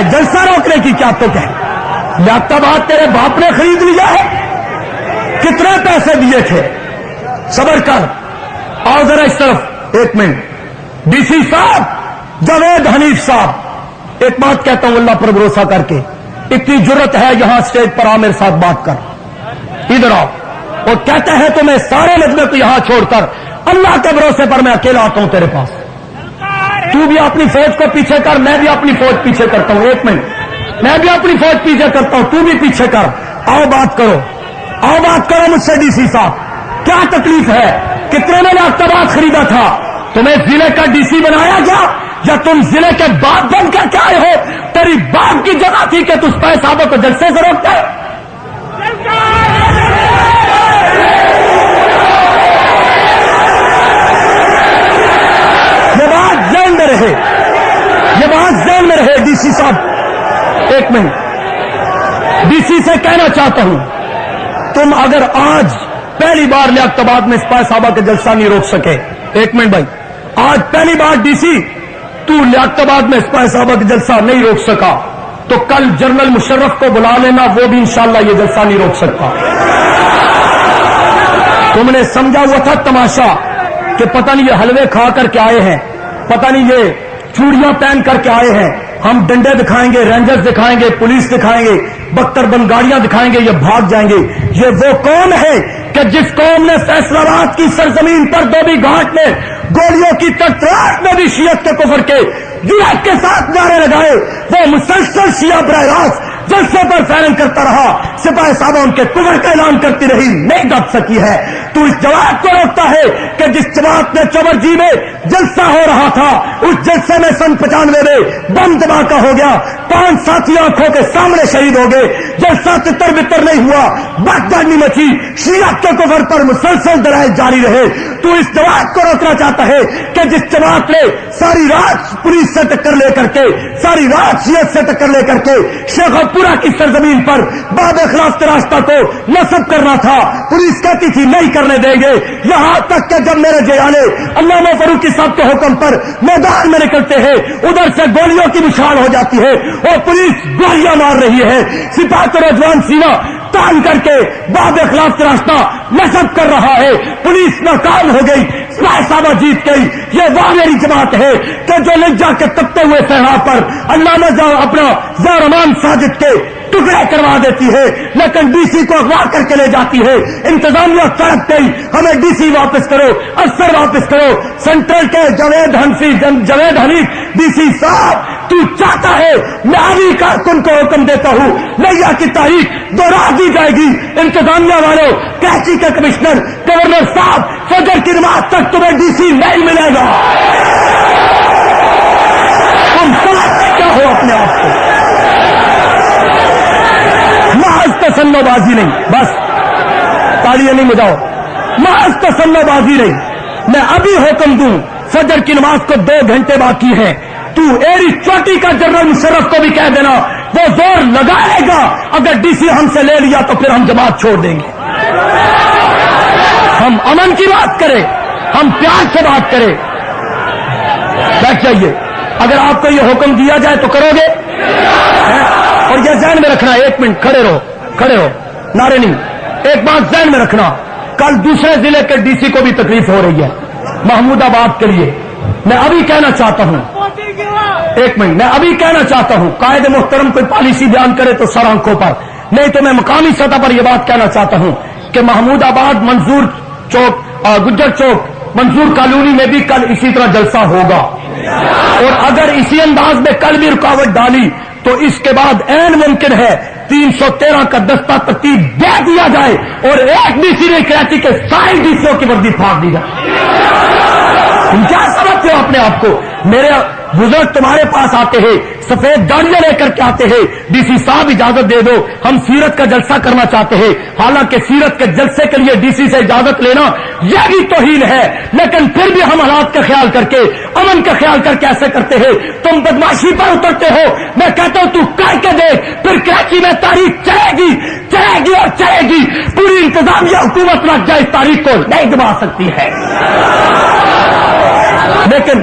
ہے جلسہ روکنے کی کیا تو کہ لیاقتآباد تیرے باپ نے خرید لیا ہے؟ کتنے پیسے دیے تھے؟ صبر کر. آؤ ذرا اس طرف ایک منٹ. ڈی سی صاحب جاوید حنیف صاحب، ایک بات کہتا ہوں اللہ پر بھروسہ کر کے، اتنی جرت ہے یہاں اسٹیج پر آ میرے ساتھ بات کر. ادھر آؤ. اور کہتا ہے تو میں سارے مجمع کو یہاں چھوڑ کر اللہ کے بھروسے پر میں اکیلا آتا ہوں تیرے پاس. تو بھی اپنی فوج کو پیچھے کر، میں بھی اپنی فوج پیچھے کرتا ہوں. ایک منٹ. میں بھی اپنی فوج پیچھے کرتا ہوں، تو بھی پیچھے کر. آؤ بات کرو، آؤ بات کرو مجھ سے. ڈی سی صاحب کیا تکلیف ہے؟ کتنے میں لیاقتآباد خریدا تھا؟ تمہیں ضلع کا ڈی سی بنایا گیا یا تم ضلع کے باپ بن کر کے آئے ہو؟ تیری باپ کی جگہ تھی کہ تجھ پہ صاحبوں کو جلسے سے روکتے. یہ بات ذہن میں رہے، یہ بات ذہن میں رہے. ڈی سی صاحب ایک منٹ. ڈی سی سے کہنا چاہتا ہوں، تم اگر آج پہلی بار لیاقتآباد میں سپاہی صاحبہ کا جلسہ نہیں روک سکے، ایک منٹ بھائی، آج پہلی بار ڈی سی تو لیاقتآباد میں سپاہی صاحبہ کا جلسہ نہیں روک سکا تو کل جنرل مشرف کو بلا لینا، وہ بھی انشاءاللہ یہ جلسہ نہیں روک سکتا. تم نے سمجھا ہوا تھا تماشا کہ پتہ نہیں یہ حلوے کھا کر کے آئے ہیں، پتہ نہیں یہ چوڑیاں پہن کر کے آئے ہیں، ہم ڈنڈے دکھائیں گے، رینجرز دکھائیں گے، پولیس دکھائیں گے، بختر بند گاڑیاں دکھائیں گے، یہ بھاگ جائیں گے. یہ وہ قوم ہے کہ جس قوم نے فیصلہ آباد کی سرزمین پر دھوبی گھاٹ میں گولیوں کی تڑتڑاہٹ میں بھی شیعت کے کفر کے جرأت کے ساتھ نعرے لگائے. وہ مسلسل شیعہ براہ راست جلسے پر فائرنگ کرتا رہا، سپاہی صاحبہ ان کے کفر کا اعلان کرتی رہی، نہیں دب سکی ہے. تو اس جماعت کو روکتا ہے کہ جس جماعت میں چورجی میں جلسہ ہو رہا تھا، اس جلسے میں سن 95 میں بم دھماکہ ہو گیا، 5 ساتھی آنکھوں کے سامنے شہید ہو گئے. جلسہ تتر بتر نہیں ہوا، بغدادی مچی، شیعت کے کفر پر مسلسل دلائل جاری رہے. تو اس جماعت کو روکنا چاہتا ہے کہ جس جماعت نے ساری رات پولیس سے ٹکر لے کر کے، ساری رات شیعت سے ٹکر لے کر کے شیخ پورا کی سرزمین پر باب خلاف راستہ کو نصب کرنا تھا، پولیس کہتی تھی نہیں کرنے دیں گے. یہاں تک کہ جب میرے جیالے علامہ فاروقی صاحب کے حکم پر میدان میں نکلتے ہیں، ادھر سے گولیوں کی مشال ہو جاتی ہے اور پولیس گولیاں مار رہی ہے. سپاہی رضوان سینا تان کر کے باب خلاف راستہ نصب کر رہا ہے، پولیس ناکام ہو گئی، سپاہی صاحبہ جیت گئی. یہ وہ میری جماعت ہے کہ جو لجا کے تپتے ہوئے صحرا پر علامہ اپنا زارمان ساجد کے ٹکڑے کروا دیتی ہے، لیکن ڈی سی کو اغوا کر کے لے جاتی ہے. انتظامیہ تڑپ گئی، ہمیں ڈی سی واپس کرو، افسر واپس کرو. سینٹرل کے جاوید حنیف ڈی سی صاحب، تو چاہتا ہے میں علی کارکن کو حکم دیتا ہوں، لیا کی تاریخ دوہرا دی جائے گی. انتظامیہ والوں، کراچی کے کمشنر، گورنر صاحب، فجر کی نماز تک تمہیں ڈی سی نہیں ملے گا. تم سمجھتے کیا ہو اپنے آپ کو؟ محض تسلو بازی نہیں، بس تالیاں نہیں بجاؤ، محض تسلو بازی نہیں. میں ابھی حکم دوں، فجر کی نماز کو 2 گھنٹے باقی ہیں، تو ایری چوٹی کا جنرل مشرف کو بھی کہہ دینا، وہ زور لگائے گا. اگر ڈی سی ہم سے لے لیا تو پھر ہم جماعت چھوڑ دیں گے. ہم امن کی بات کریں، ہم پیار سے بات کریں. بیٹھ جائیے. اگر آپ کو یہ حکم دیا جائے تو کرو گے؟ اور یہ ذہن میں رکھنا، 1 منٹ کھڑے رہو، کھڑے رہو، نعرے نہیں. ایک بات ذہن میں رکھنا، کل دوسرے ضلع کے ڈی سی کو بھی تکلیف ہو رہی ہے محمود آباد کے لیے. میں ابھی کہنا چاہتا ہوں، 1 منٹ، میں ابھی کہنا چاہتا ہوں، قائد محترم کوئی پالیسی بیان کرے تو سر آنکھوں پر، نہیں تو میں مقامی سطح پر یہ بات کہنا چاہتا ہوں کہ محمود آباد، منظور چوک، گجر چوک، منظور کالونی میں بھی کل اسی طرح جلسہ ہوگا. اور اگر اسی انداز میں کل بھی رکاوٹ ڈالی تو اس کے بعد عین ممکن ہے 313 کا دستہ ترتیب دے دیا جائے اور ایک ڈی سی نے کراچی کے سارے ڈی سیوں کی وردی پھاڑ دی جائے. تم کیا سمجھتے ہو اپنے آپ کو؟ میرے بزرگ تمہارے پاس آتے ہیں، سفید گاڑیاں لے کر کے آتے ہیں، ڈی سی صاحب اجازت دے دو، ہم سیرت کا جلسہ کرنا چاہتے ہیں. حالانکہ سیرت کے جلسے کے لیے ڈی سی سے اجازت لینا یہ بھی توہین ہے، لیکن پھر بھی ہم حالات کا خیال کر کے، امن کا خیال کر کے ایسے کرتے ہیں. تم بدماشی پر اترتے ہو. میں کہتا ہوں تو کر کے دیکھ، پھر کراچی میں تاریخ چلے گی، چلے گی اور چلے گی. پوری انتظامیہ حکومت رکھ جائے، اس تاریخ کو نہیں دبا سکتی ہے. لیکن